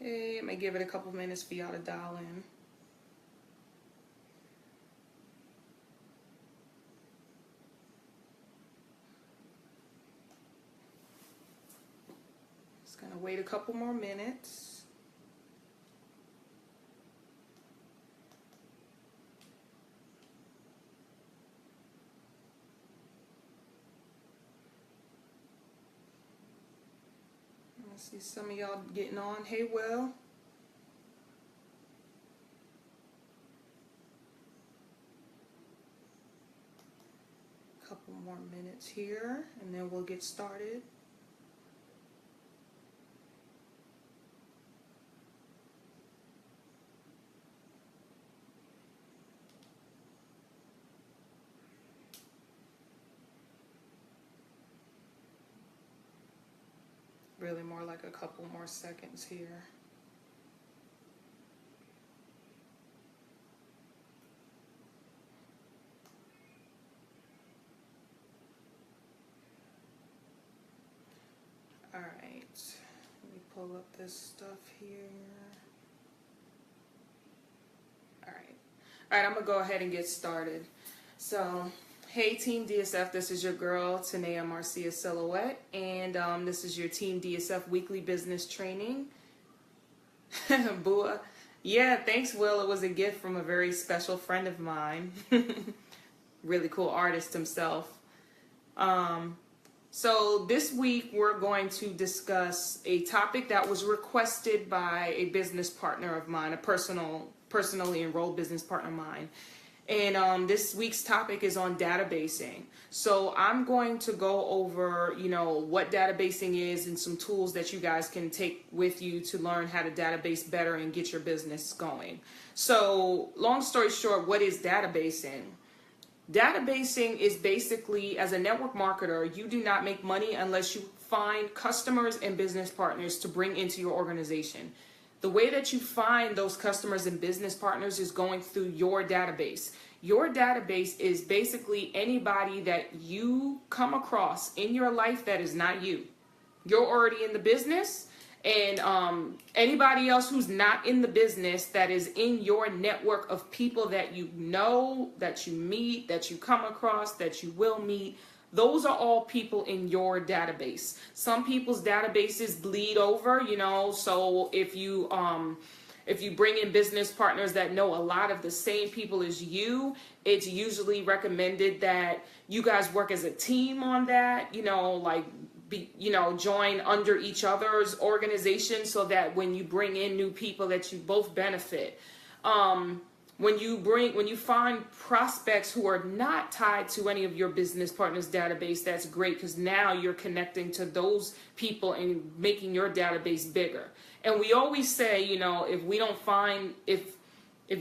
Okay, I may give it a couple minutes for y'all to dial in. Just gonna wait a couple more minutes. I see some of y'all getting on. Hey, Will. Couple more minutes here, and then we'll get started. Really more like a couple more seconds here. All right, let me pull up this stuff here. All right, I'm gonna go ahead and get started. So, hey Team DSF, this is your girl Tanaya-Marcia Silhouette, and this is your Team DSF weekly business training. Bua. Yeah, thanks, Will. It was a gift from a very special friend of mine. Really cool artist himself. So this week we're going to discuss a topic that was requested by a business partner of mine, a personally enrolled business partner of mine. And this week's topic is on databasing. So I'm going to go over, what databasing is and some tools that you guys can take with you to learn how to database better and get your business going. So long story short, what is databasing? Databasing is basically, as a network marketer, you do not make money unless you find customers and business partners to bring into your organization. The way that you find those customers and business partners is going through your database. Your database is basically anybody that you come across in your life that is not you. You're already in the business, and anybody else who's not in the business that is in your network of people that you know, that you meet, that you come across, that you will meet. Those are all people in your database. Some people's databases bleed over, so if you bring in business partners that know a lot of the same people as you, it's usually recommended that you guys work as a team on that, join under each other's organization so that when you bring in new people that you both benefit. When you find prospects who are not tied to any of your business partners' database, that's great, because now you're connecting to those people and making your database bigger. And we always say, if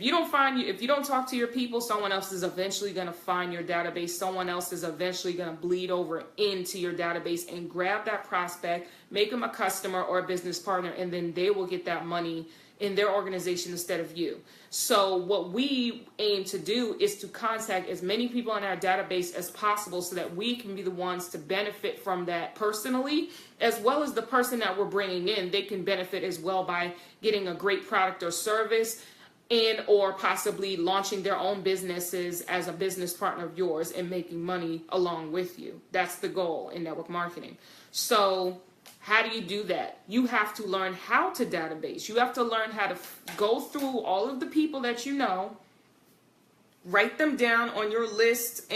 you don't talk to your people, someone else is eventually going to find your database. Someone else is eventually going to bleed over into your database and grab that prospect, make them a customer or a business partner, and then they will get that money in their organization instead of you. So what we aim to do is to contact as many people in our database as possible so that we can be the ones to benefit from that personally, as well as the person that we're bringing in. They can benefit as well by getting a great product or service, and or possibly launching their own businesses as a business partner of yours and making money along with you. That's the goal in network marketing. So how do you do that? You have to learn how to database. You have to learn how to go through all of the people that you know, write them down on your list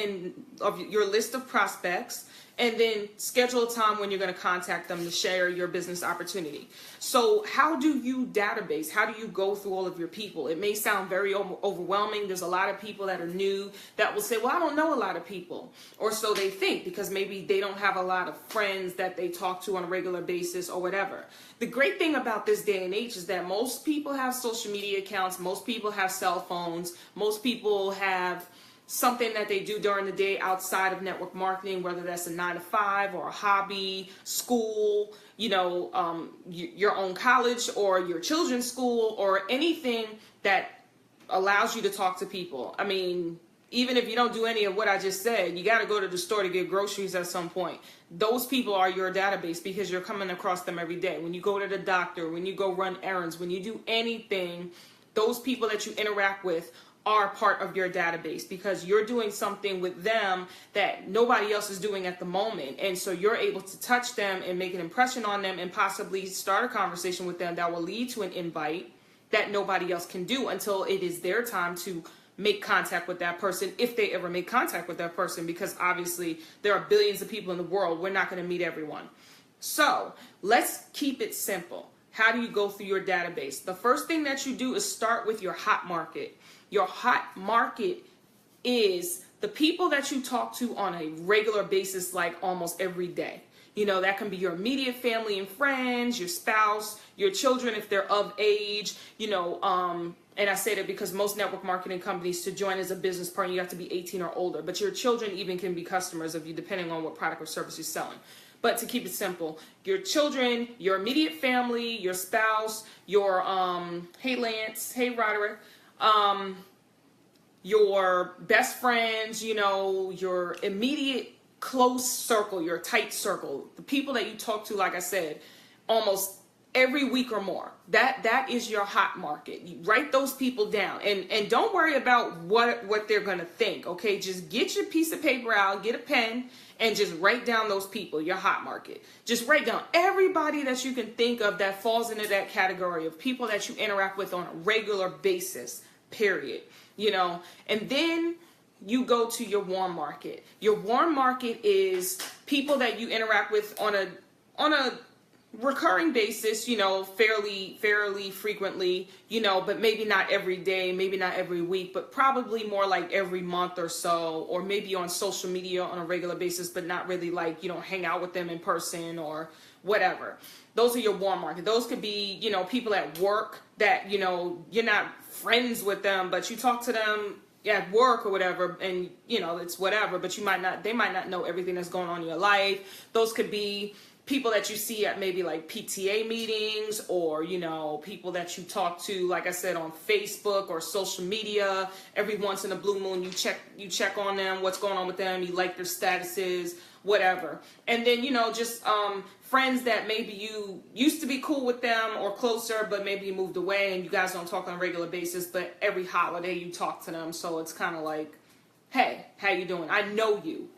of your list of prospects, and then schedule a time when you're going to contact them to share your business opportunity. So how do you database? How do you go through all of your people? It may sound very overwhelming. There's a lot of people that are new that will say, well, I don't know a lot of people. Or so they think, because maybe they don't have a lot of friends that they talk to on a regular basis or whatever. The great thing about this day and age is that most people have social media accounts. Most people have cell phones. Most people have something that they do during the day outside of network marketing, whether that's a 9-to-5 or a hobby, school, your own college or your children's school, or anything that allows you to talk to people. I mean, even if you don't do any of what I just said, you got to go to the store to get groceries at some point. Those people are your database because you're coming across them every day. When you go to the doctor, when you go run errands, when you do anything, those people that you interact with are part of your database because you're doing something with them that nobody else is doing at the moment. And so you're able to touch them and make an impression on them and possibly start a conversation with them that will lead to an invite that nobody else can do until it is their time to make contact with that person, if they ever make contact with that person, because obviously there are billions of people in the world. We're not going to meet everyone. So let's keep it simple. How do you go through your database? The first thing that you do is start with your hot market. Your hot market is the people that you talk to on a regular basis, like almost every day. You know, that can be your immediate family and friends, your spouse, your children if they're of age, you know, and I say that because most network marketing companies, to join as a business partner, you have to be 18 or older. But your children even can be customers of you, depending on what product or service you're selling. But to keep it simple, your children, your immediate family, your spouse, your, hey Lance, hey Roderick, your best friends, you know, your immediate close circle, your tight circle, the people that you talk to, like I said, almost every week or more. That is your hot market. You write those people down and don't worry about what they're going to think. Okay. Just get your piece of paper out, get a pen and just write down those people, your hot market. Just write down everybody that you can think of that falls into that category of people that you interact with on a regular basis, period. You know, and then you go to your warm market. Your warm market is people that you interact with on a recurring basis, you know, fairly frequently, you know, but maybe not every day, maybe not every week, but probably more like every month or so, or maybe on social media on a regular basis, but not really like, you know, hang out with them in person or whatever. Those are your warm market. Those could be, you know, people at work that, you know, you're not friends with them, but you talk to them at work or whatever, and you know, it's whatever, but they might not know everything that's going on in your life. Those could be people that you see at maybe like PTA meetings, or, you know, people that you talk to, like I said, on Facebook or social media. Every once in a blue moon, you check on them, what's going on with them, you like their statuses, whatever. And then, you know, just friends that maybe you used to be cool with them or closer, but maybe you moved away and you guys don't talk on a regular basis, but every holiday you talk to them. So it's kind of like, hey, how you doing? I know you.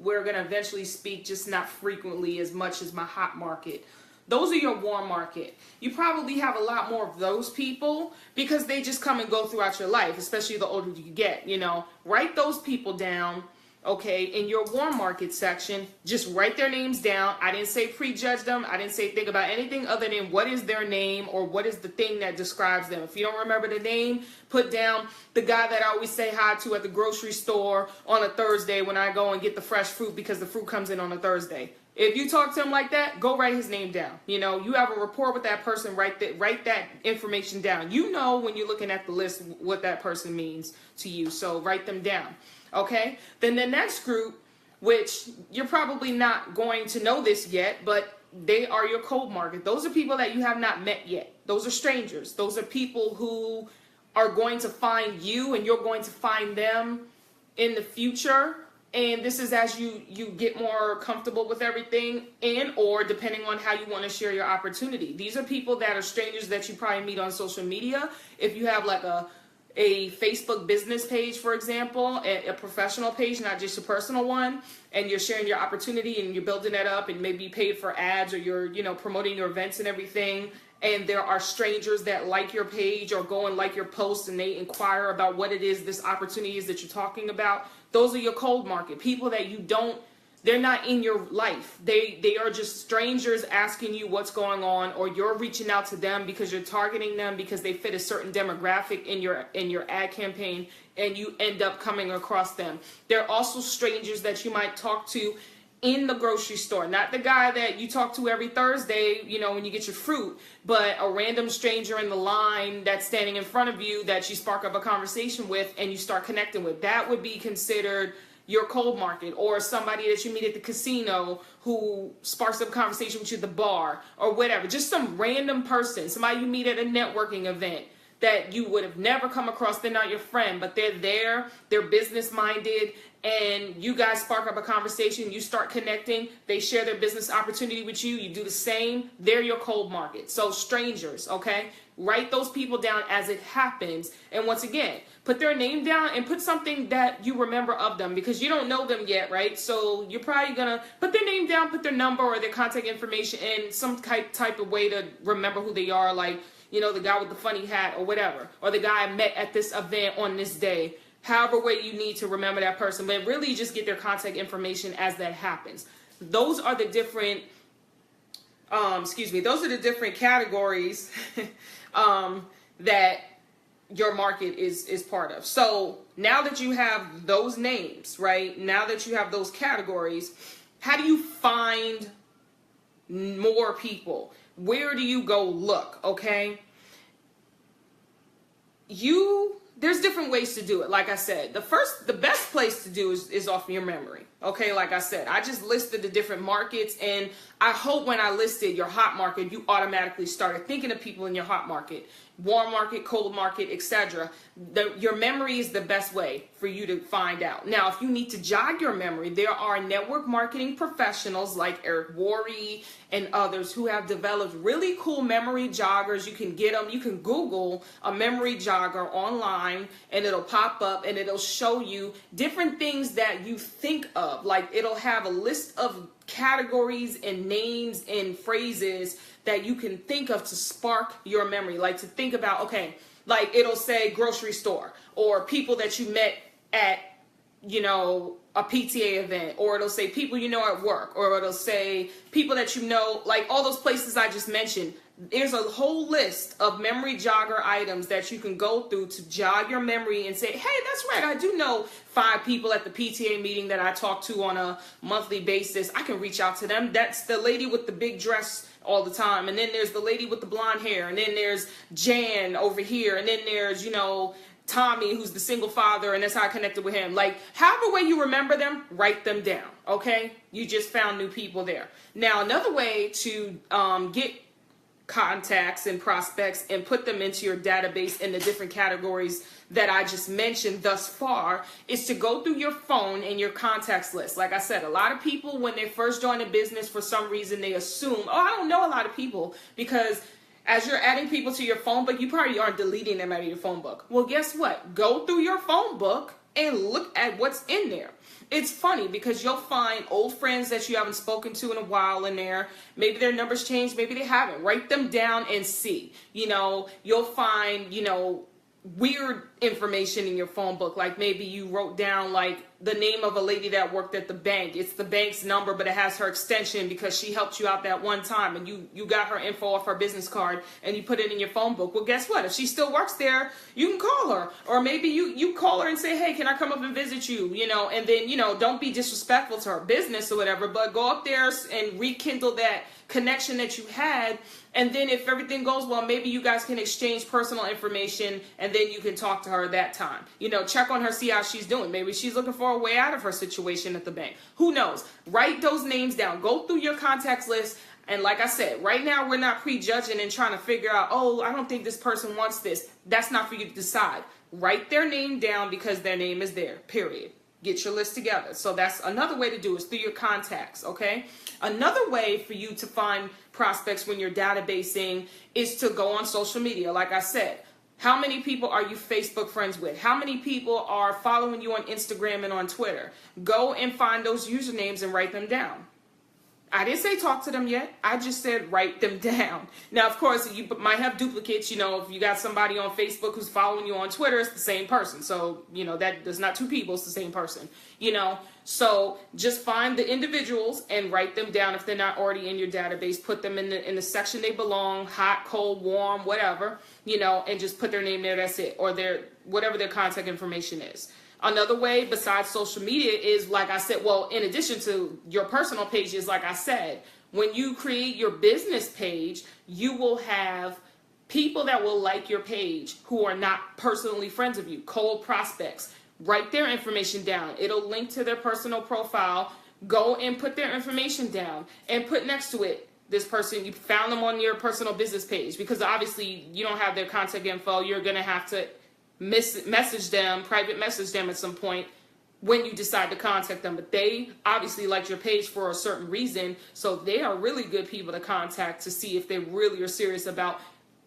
We're going to eventually speak, just not frequently as much as my hot market. Those are your warm market. You probably have a lot more of those people because they just come and go throughout your life, especially the older you get, you know. Write those people down. Okay, in your warm market section, just write their names down. I didn't say prejudge them. I didn't say think about anything other than what is their name or what is the thing that describes them. If you don't remember the name, put down the guy that I always say hi to at the grocery store on a Thursday when I go and get the fresh fruit because the fruit comes in on a Thursday. If you talk to him like that, go write his name down. You know, you have a rapport with that person, write that information down. You know when you're looking at the list what that person means to you, so write them down. Okay, then the next group, which you're probably not going to know this yet, but they are your cold market. Those are people that you have not met yet. Those are strangers. Those are people who are going to find you and you're going to find them in the future. And this is as you get more comfortable with everything, and or depending on how you want to share your opportunity. These are people that are strangers that you probably meet on social media. If you have like a Facebook business page, for example, a professional page, not just a personal one, and you're sharing your opportunity and you're building that up, and maybe you paid for ads, or you're, you know, promoting your events and everything, and there are strangers that like your page or go and like your posts and they inquire about what it is, this opportunity is that you're talking about. Those are your cold market. People that they're not in your life. They are just strangers asking you what's going on, or you're reaching out to them because you're targeting them because they fit a certain demographic in your ad campaign, and you end up coming across them. They're also strangers that you might talk to in the grocery store, not the guy that you talk to every Thursday, you know, when you get your fruit, but a random stranger in the line that's standing in front of you that you spark up a conversation with and you start connecting with. That would be considered your cold market. Or somebody that you meet at the casino who sparks up conversation with you at the bar or whatever. Just some random person, somebody you meet at a networking event. that you would have never come across. They're not your friend, but they're there, they're business minded, and you guys spark up a conversation, you start connecting, they share their business opportunity with you, you do the same, they're your cold market. So strangers, okay? Write those people down as it happens. And once again, put their name down and put something that you remember of them, because you don't know them yet, right? So you're probably going to put their name down, put their number or their contact information in some type of way to remember who they are, like, you know, the guy with the funny hat or whatever, or the guy I met at this event on this day. However way you need to remember that person, but really just get their contact information as that happens. Those are the different, those are the different categories that your market is part of. So now that you have those names, right? Now that you have those categories, how do you find more people? Where do you go look? Okay. There's different ways to do it. Like I said, the best place to do is off your memory. Okay, like I said, I just listed the different markets, and I hope when I listed your hot market, you automatically started thinking of people in your hot market, warm market, cold market, etc. Your memory is the best way for you to find out. Now, if you need to jog your memory, there are network marketing professionals like Eric Worre and others who have developed really cool memory joggers. You can get them. You can Google a memory jogger online, and it'll pop up and it'll show you different things that you think of. Like, it'll have a list of categories and names and phrases that you can think of to spark your memory. Like, to think about, okay, like it'll say grocery store, or people that you met at, you know, a PTA event, or it'll say people you know at work, or it'll say people that you know, like all those places I just mentioned. There's a whole list of memory jogger items that you can go through to jog your memory and say, hey, that's right, I do know 5 people at the PTA meeting that I talk to on a monthly basis. I can reach out to them. That's the lady with the big dress all the time, and then there's the lady with the blonde hair, and then there's Jan over here, and then there's, you know, Tommy, who's the single father, and that's how I connected with him. Like, however way you remember them, write them down, okay? You just found new people there. Now, another way to get contacts and prospects and put them into your database in the different categories that I just mentioned thus far is to go through your phone and your contacts list. Like I said, a lot of people, when they first join a business, for some reason they assume, oh, I don't know a lot of people, because as you're adding people to your phone book, you probably aren't deleting them out of your phone book. Well, guess what? Go through your phone book and look at what's in there. It's funny because you'll find old friends that you haven't spoken to in a while in there. Maybe their numbers changed, maybe they haven't. Write them down and see. You know, you'll find, you know, weird information in your phone book. Like, maybe you wrote down like the name of a lady that worked at the bank. It's the bank's number, but it has her extension because she helped you out that one time, and you got her info off her business card and you put it in your phone book. Well, guess what? If she still works there, you can call her, or maybe you call her and say, hey, can I come up and visit you? You know, and then, you know, don't be disrespectful to her business or whatever, but go up there and rekindle that connection that you had. And then if everything goes well, maybe you guys can exchange personal information, and then you can talk to her that time. You know, check on her, see how she's doing. Maybe she's looking for a way out of her situation at the bank. Who knows? Write those names down. Go through your contacts list. And like I said, right now we're not prejudging and trying to figure out, oh, I don't think this person wants this. That's not for you to decide. Write their name down because their name is there, period. Get your list together. So that's another way to do it, is through your contacts, okay? Another way for you to find prospects when you're databasing is to go on social media. Like I said, how many people are you Facebook friends with? How many people are following you on Instagram and on Twitter? Go and find those usernames and write them down. I didn't say talk to them yet. I just said write them down. Now, of course, you might have duplicates. You know, if you got somebody on Facebook who's following you on Twitter, it's the same person. So, you know, there's not 2 people, it's the same person. You know, so just find the individuals and write them down if they're not already in your database. Put them in the section they belong, hot, cold, warm, whatever, you know, and just put their name there. That's it. Or whatever their contact information is. Another way besides social media is, like I said, well, in addition to your personal pages, like I said, when you create your business page, you will have people that will like your page who are not personally friends of you, cold prospects. Write their information down. It'll link to their personal profile. Go and put their information down and put next to it, this person, you found them on your personal business page, because obviously you don't have their contact info. You're going to have to message them, private message them at some point when you decide to contact them. But they obviously liked your page for a certain reason, so they are really good people to contact to see if they really are serious about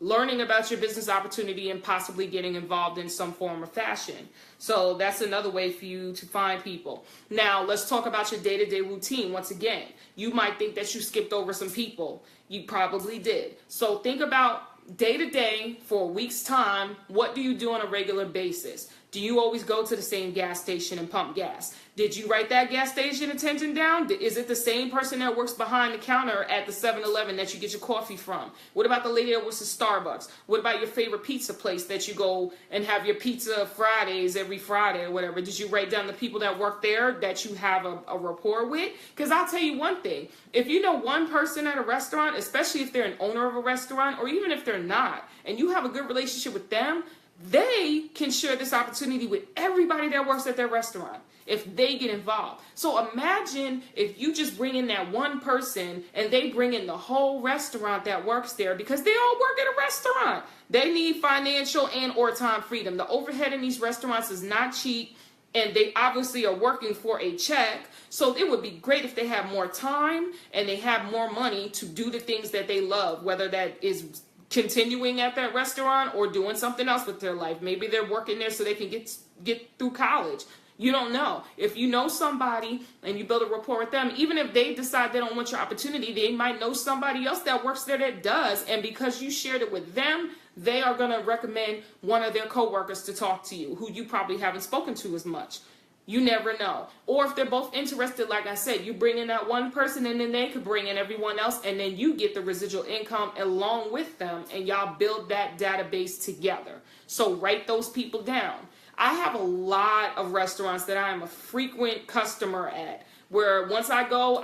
learning about your business opportunity and possibly getting involved in some form or fashion. So that's another way for you to find people. Now, let's talk about your day-to-day routine. Once again, you might think that you skipped over some people. You probably did. So think about day-to-day for a week's time. What do you do on a regular basis? Do you always go to the same gas station and pump gas? Did you write that gas station attendant down? Is it the same person that works behind the counter at the 7-Eleven that you get your coffee from? What about the lady that works at Starbucks? What about your favorite pizza place that you go and have your pizza Fridays every Friday or whatever? Did you write down the people that work there that you have a rapport with? Because I'll tell you one thing. If you know one person at a restaurant, especially if they're an owner of a restaurant, or even if they're not, and you have a good relationship with them, they can share this opportunity with everybody that works at their restaurant if they get involved. So imagine if you just bring in that one person and they bring in the whole restaurant that works there, because they all work at a restaurant. They need financial and or time freedom. The overhead in these restaurants is not cheap, and they obviously are working for a check. So it would be great if they have more time and they have more money to do the things that they love, whether that is continuing at that restaurant or doing something else with their life. Maybe they're working there so they can get through college. You don't know. If you know somebody and you build a rapport with them, even if they decide they don't want your opportunity, they might know somebody else that works there that does. And because you shared it with them, they are going to recommend one of their coworkers to talk to you, who you probably haven't spoken to as much. You never know. Or if they're both interested, like I said, you bring in that one person and then they could bring in everyone else, and then you get the residual income along with them, and y'all build that database together. So write those people down. I have a lot of restaurants that I am a frequent customer at, where once I go,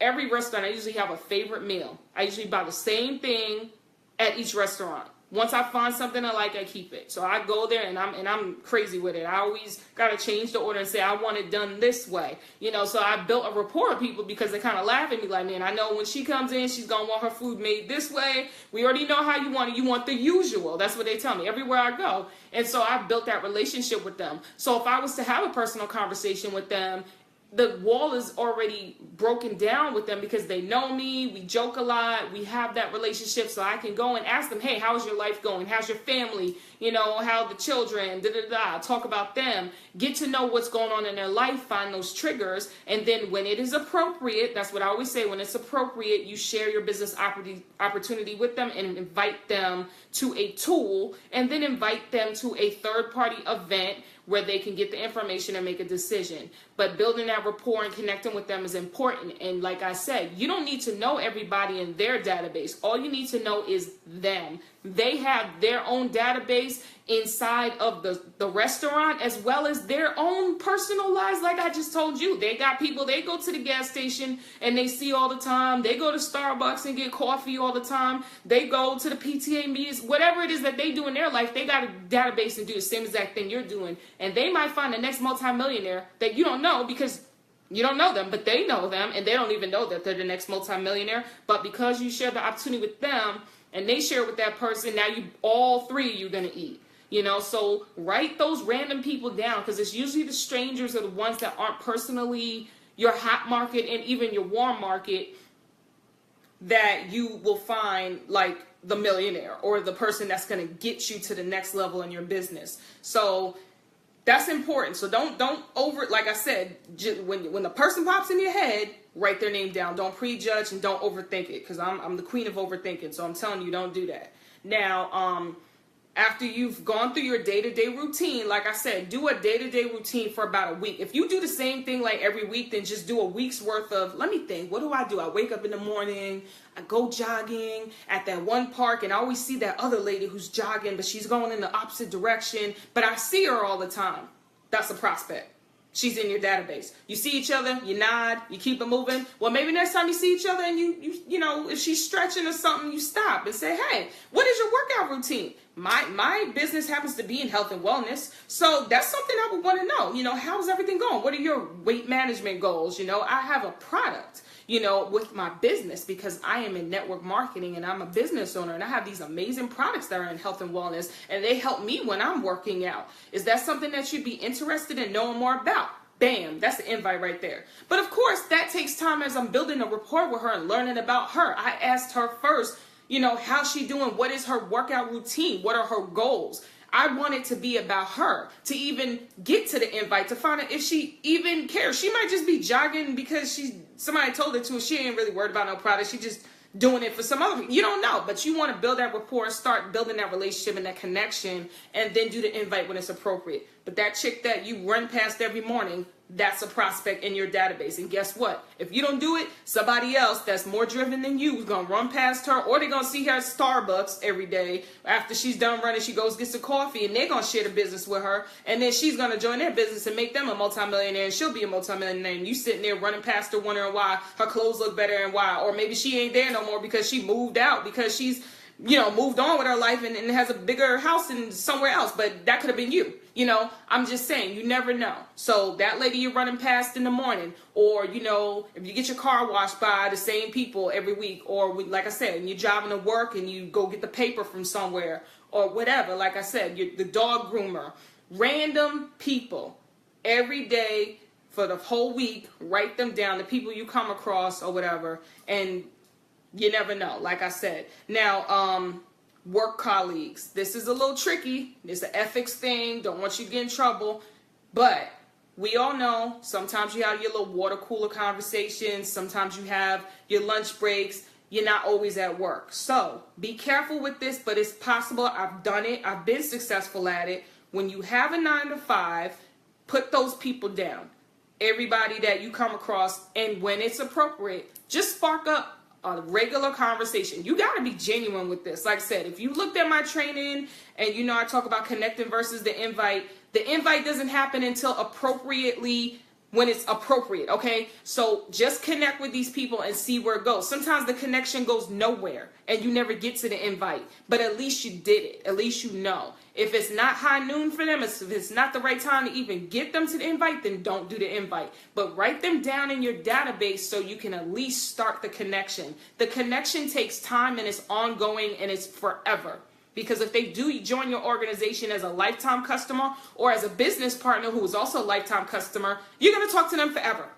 every restaurant, I usually have a favorite meal. I usually buy the same thing at each restaurant. Once I find something I like, I keep it. So I go there and I'm crazy with it. I always got to change the order and say, I want it done this way. So I built a rapport with people because they kind of laugh at me like, man, I know when she comes in, she's going to want her food made this way. We already know how you want it. You want the usual. That's what they tell me everywhere I go. And so I built that relationship with them. So if I was to have a personal conversation with them, the wall is already broken down with them because they know me, we joke a lot, we have that relationship, so I can go and ask them, hey, how's your life going? How's your family? How the children, talk about them, get to know what's going on in their life, find those triggers, and then when it is appropriate, that's what I always say, when it's appropriate, you share your business opportunity with them and invite them to a tool, and then invite them to a third-party event where they can get the information and make a decision. But building that rapport and connecting with them is important. And like I said, you don't need to know everybody in their database. All you need to know is them. They have their own database inside of the restaurant, as well as their own personal lives. Like I just told you, they got people, they go to the gas station and they see all the time. They go to Starbucks and get coffee all the time. They go to the PTA meetings, whatever it is that they do in their life, they got a database and do the same exact thing you're doing. And they might find the next multimillionaire that you don't know because you don't know them, but they know them, and they don't even know that they're the next multimillionaire. But because you share the opportunity with them and they share it with that person, now all three of you are going to eat. So write those random people down, because it's usually the strangers are the ones that aren't personally your hot market and even your warm market that you will find like the millionaire or the person that's going to get you to the next level in your business. So that's important. So don't like I said, when the person pops in your head, write their name down. Don't prejudge and don't overthink it, because I'm the queen of overthinking. So I'm telling you, don't do that. Now, after you've gone through your day-to-day routine, like I said, do a day-to-day routine for about a week. If you do the same thing like every week, then just do a week's worth of, let me think, what do? I wake up in the morning, I go jogging at that one park, and I always see that other lady who's jogging, but she's going in the opposite direction, but I see her all the time. That's a prospect. She's in your database. You see each other, you nod, you keep it moving. Well, maybe next time you see each other and you if she's stretching or something, you stop and say, hey, what is your workout routine? My business happens to be in health and wellness, so that's something I would want to know. How's everything going? What are your weight management goals? I have a product. you know, with my business, because I am in network marketing and I'm a business owner and I have these amazing products that are in health and wellness and they help me when I'm working out. Is that something that you'd be interested in knowing more about? Bam, that's the invite right there. But of course, that takes time as I'm building a rapport with her and learning about her. I asked her first, you know, how's she doing? What is her workout routine? What are her goals? I want it to be about her, to even get to the invite, to find out if she even cares. She might just be jogging because somebody told her to. She ain't really worried about no product. She just doing it for some other people. You don't know, but you want to build that rapport, start building that relationship and that connection, and then do the invite when it's appropriate. But that chick that you run past every morning, that's a prospect in your database. And guess what? If you don't do it, somebody else that's more driven than you is going to run past her, or they're going to see her at Starbucks every day. After she's done running, she goes gets a coffee, and they're going to share the business with her. And then she's going to join their business and make them a multimillionaire, and she'll be a multimillionaire. And you sitting there running past her wondering why her clothes look better and why. Or maybe she ain't there no more because she moved out, because she's, you know, moved on with her life and has a bigger house in somewhere else. But that could have been you. You know, I'm just saying, you never know. So that lady you're running past in the morning, or, you know, if you get your car washed by the same people every week, or like I said, and you're driving to work and you go get the paper from somewhere, or whatever, like I said, you're the dog groomer, random people every day for the whole week, write them down, the people you come across or whatever, and you never know, like I said. Now, work colleagues. This is a little tricky. It's an ethics thing. Don't want you to get in trouble. But we all know sometimes you have your little water cooler conversations. Sometimes you have your lunch breaks. You're not always at work. So be careful with this, but it's possible. I've done it. I've been successful at it. When you have a 9 to 5, put those people down. Everybody that you come across, and when it's appropriate, just spark up a regular conversation. You got to be genuine with this. Like I said, if you looked at my training and you know I talk about connecting versus the invite doesn't happen until appropriately, when it's appropriate, okay? So just connect with these people and see where it goes. Sometimes the connection goes nowhere and you never get to the invite, but at least you did it. At least you know. If it's not high noon for them, if it's not the right time to even get them to the invite, then don't do the invite. But write them down in your database so you can at least start the connection. The connection takes time and it's ongoing and it's forever. Because if they do join your organization as a lifetime customer or as a business partner who is also a lifetime customer, you're going to talk to them forever.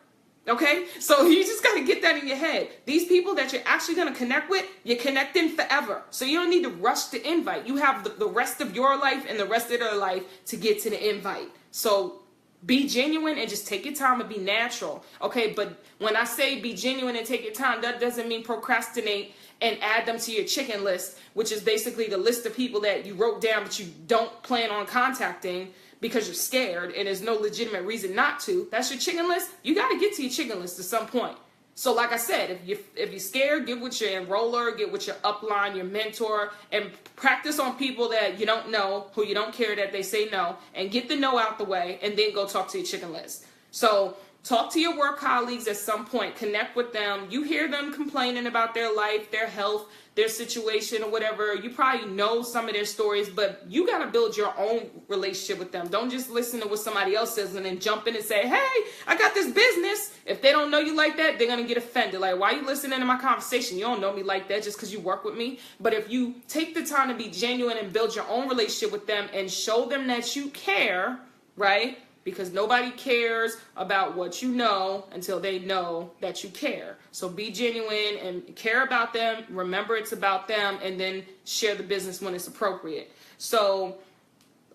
Okay? So you just got to get that in your head. These people that you're actually going to connect with, you're connecting forever. So you don't need to rush the invite. You have the rest of your life and the rest of their life to get to the invite. So be genuine and just take your time and be natural. Okay? But when I say be genuine and take your time, that doesn't mean procrastinate and add them to your chicken list, which is basically the list of people that you wrote down but you don't plan on contacting because you're scared and there's no legitimate reason not to. That's your chicken list. You got to get to your chicken list at some point. So like I said, if you're scared, get with your enroller, get with your upline, your mentor, and practice on people that you don't know, who you don't care that they say no, and get the no out the way, and then go talk to your chicken list. So talk to your work colleagues at some point. Connect with them. You hear them complaining about their life, their health, their situation, or whatever. You probably know some of their stories, but you got to build your own relationship with them. Don't just listen to what somebody else says and then jump in and say, hey, I got this business. If they don't know you like that, they're going to get offended. Like, why are you listening to my conversation? You don't know me like that just because you work with me. But if you take the time to be genuine and build your own relationship with them and show them that you care, right? Because nobody cares about what you know until they know that you care. So be genuine and care about them. Remember it's about them, and then share the business when it's appropriate. So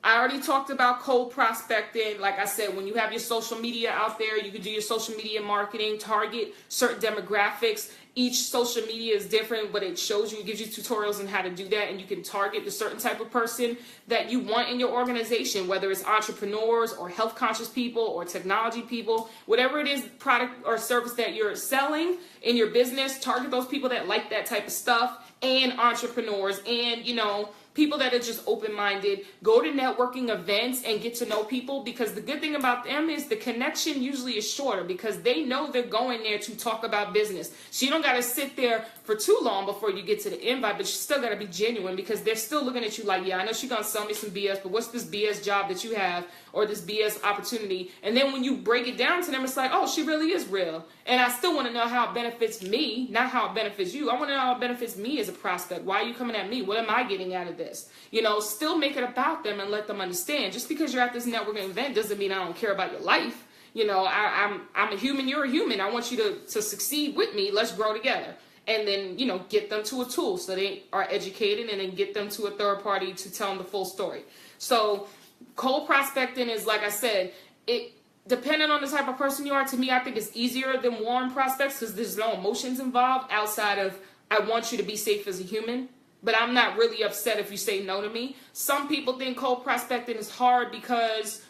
I already talked about cold prospecting. Like I said, when you have your social media out there, you can do your social media marketing, target certain demographics. Each social media is different, but it shows you, it gives you tutorials on how to do that, and you can target the certain type of person that you want in your organization, whether it's entrepreneurs or health conscious people or technology people, whatever it is, product or service that you're selling in your business, target those people that like that type of stuff, and entrepreneurs, and, you know, people that are just open-minded. Go to networking events and get to know people, because the good thing about them is the connection usually is shorter because they know they're going there to talk about business. So you don't got to sit there for for too long before you get to the invite, but you still got to be genuine, because they're still looking at you like, yeah, I know she's going to sell me some BS, but what's this BS job that you have, or this BS opportunity? And then when you break it down to them, it's like, oh, she really is real. And I still want to know how it benefits me, not how it benefits you. I want to know how it benefits me as a prospect. Why are you coming at me? What am I getting out of this? You know, still make it about them and let them understand. Just because you're at this networking event doesn't mean I don't care about your life. You know, I'm a human, you're a human. I want you to succeed with me. Let's grow together. And then, you know, get them to a tool so they are educated, and then get them to a third party to tell them the full story. So cold prospecting is, like I said, it depending on the type of person you are, to me, I think it's easier than warm prospects, because there's no emotions involved outside of, I want you to be safe as a human, but I'm not really upset if you say no to me. Some people think cold prospecting is hard because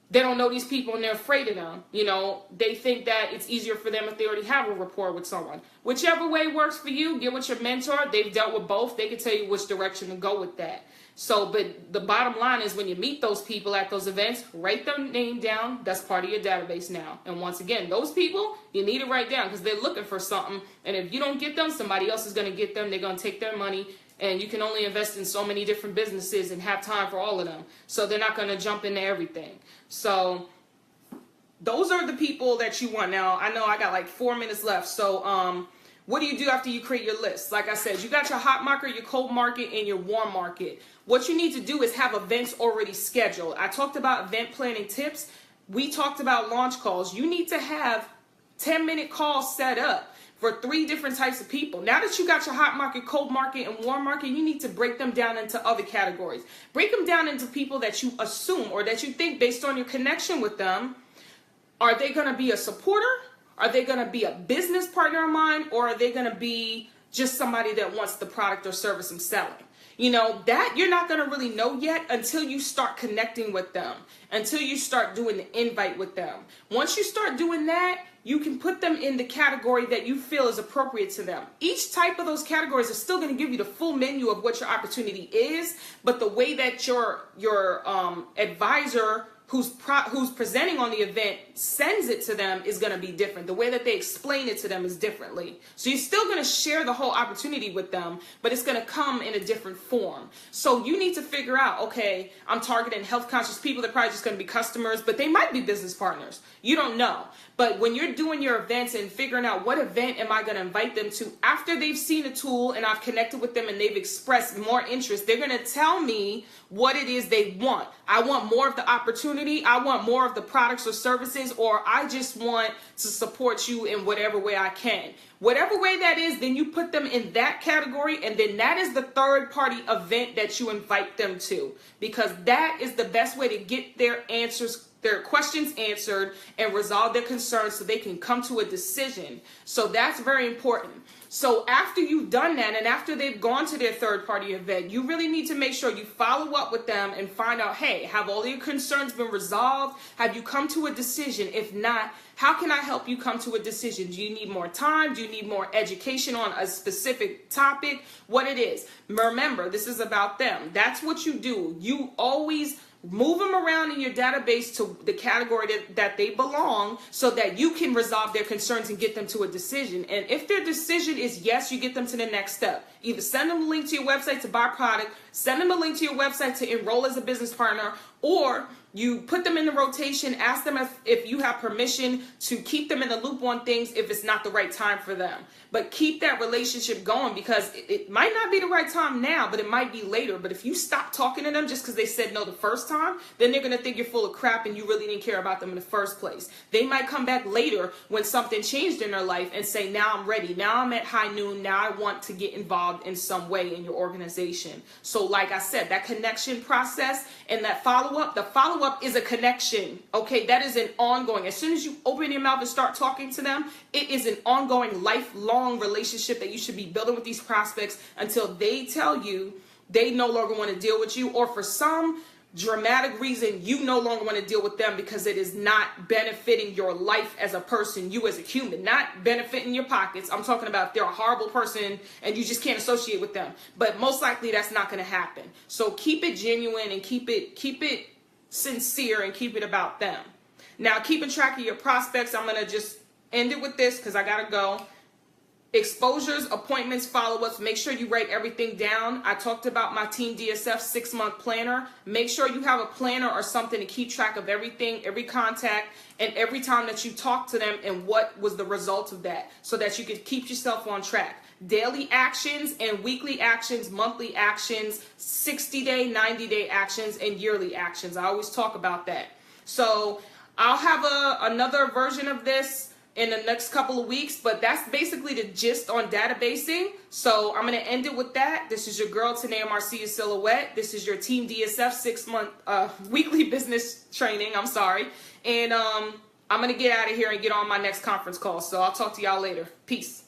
they don't know these people and they're afraid of them. You know, they think that it's easier for them if they already have a rapport with someone. Whichever way works for you, get with your mentor. They've dealt with both. They can tell you which direction to go with that. So, but the bottom line is, when you meet those people at those events, write their name down. That's part of your database now. And once again, those people, you need to write down, because they're looking for something. And if you don't get them, somebody else is going to get them. They're going to take their money. And you can only invest in so many different businesses and have time for all of them. So they're not going to jump into everything. So those are the people that you want. Now, I know I got like 4 minutes left. So what do you do after you create your list? Like I said, you got your hot market, your cold market, and your warm market. What you need to do is have events already scheduled. I talked about event planning tips. We talked about launch calls. You need to have 10-minute calls set up for 3 different types of people. Now that you got your hot market, cold market, and warm market, you need to break them down into other categories. Break them down into people that you assume, or that you think, based on your connection with them, are they going to be a supporter? Are they going to be a business partner of mine? Or are they going to be just somebody that wants the product or service I'm selling? You know, that you're not going to really know yet until you start connecting with them, until you start doing the invite with them. Once you start doing that, you can put them in the category that you feel is appropriate to them. Each type of those categories is still going to give you the full menu of what your opportunity is, but the way that your advisor who's presenting on the event sends it to them is going to be different. The way that they explain it to them is differently. So you're still going to share the whole opportunity with them, but it's going to come in a different form. So you need to figure out, okay, I'm targeting health conscious people. They're probably just going to be customers, but they might be business partners. You don't know. But when you're doing your events and figuring out what event am I going to invite them to, after they've seen a tool and I've connected with them and they've expressed more interest, they're going to tell me what it is they want. I want more of the opportunity. I want more of the products or services, or I just want to support you in whatever way I can. Whatever way that is, then you put them in that category, and then that is the third party event that you invite them to, because that is the best way to get their answers, their questions answered, and resolve their concerns so they can come to a decision. So that's very important. So after you've done that, and after they've gone to their third party event, you really need to make sure you follow up with them and find out, hey, have all your concerns been resolved? Have you come to a decision? If not, how can I help you come to a decision? Do you need more time? Do you need more education on a specific topic? What it is. Remember, this is about them. That's what you do. You always move them around in your database to the category that they belong, so that you can resolve their concerns and get them to a decision. And if their decision is yes, you get them to the next step. Either send them a link to your website to buy product, send them a link to your website to enroll as a business partner, or you put them in the rotation, ask them if you have permission to keep them in the loop on things if it's not the right time for them. But keep that relationship going, because it might not be the right time now, but it might be later. But if you stop talking to them just because they said no the first time, then they're going to think you're full of crap and you really didn't care about them in the first place. They might come back later when something changed in their life and say, now I'm ready. Now I'm at high noon. Now I want to get involved in some way in your organization. So like I said, that connection process and that follow-up, the follow-up is a connection. Okay, that is an ongoing. As soon as you open your mouth and start talking to them, it is an ongoing, lifelong relationship that you should be building with these prospects until they tell you they no longer want to deal with you, or for some dramatic reason you no longer want to deal with them because it is not benefiting your life as a person, you as a human, not benefiting your pockets. I'm talking about if they're a horrible person and you just can't associate with them. But most likely that's not going to happen. So keep it genuine and keep it sincere and keep it about them. Now, keeping track of your prospects, I'm going to just end it with this because I got to go. Exposures, appointments, follow-ups. Make sure you write everything down. I talked about my Team DSF 6-month planner. Make sure you have a planner or something to keep track of everything, every contact, and every time that you talk to them and what was the result of that, so that you can keep yourself on track. Daily actions and weekly actions, monthly actions, 60-day, 90-day actions, and yearly actions. I always talk about that. So I'll have another version of this in the next couple of weeks, but that's basically the gist on databasing. So I'm going to end it with that. This is your girl, Tanaya-Marcia Silhouette. This is your Team DSF 6-month weekly business training. I'm sorry. And I'm going to get out of here and get on my next conference call. So I'll talk to y'all later. Peace.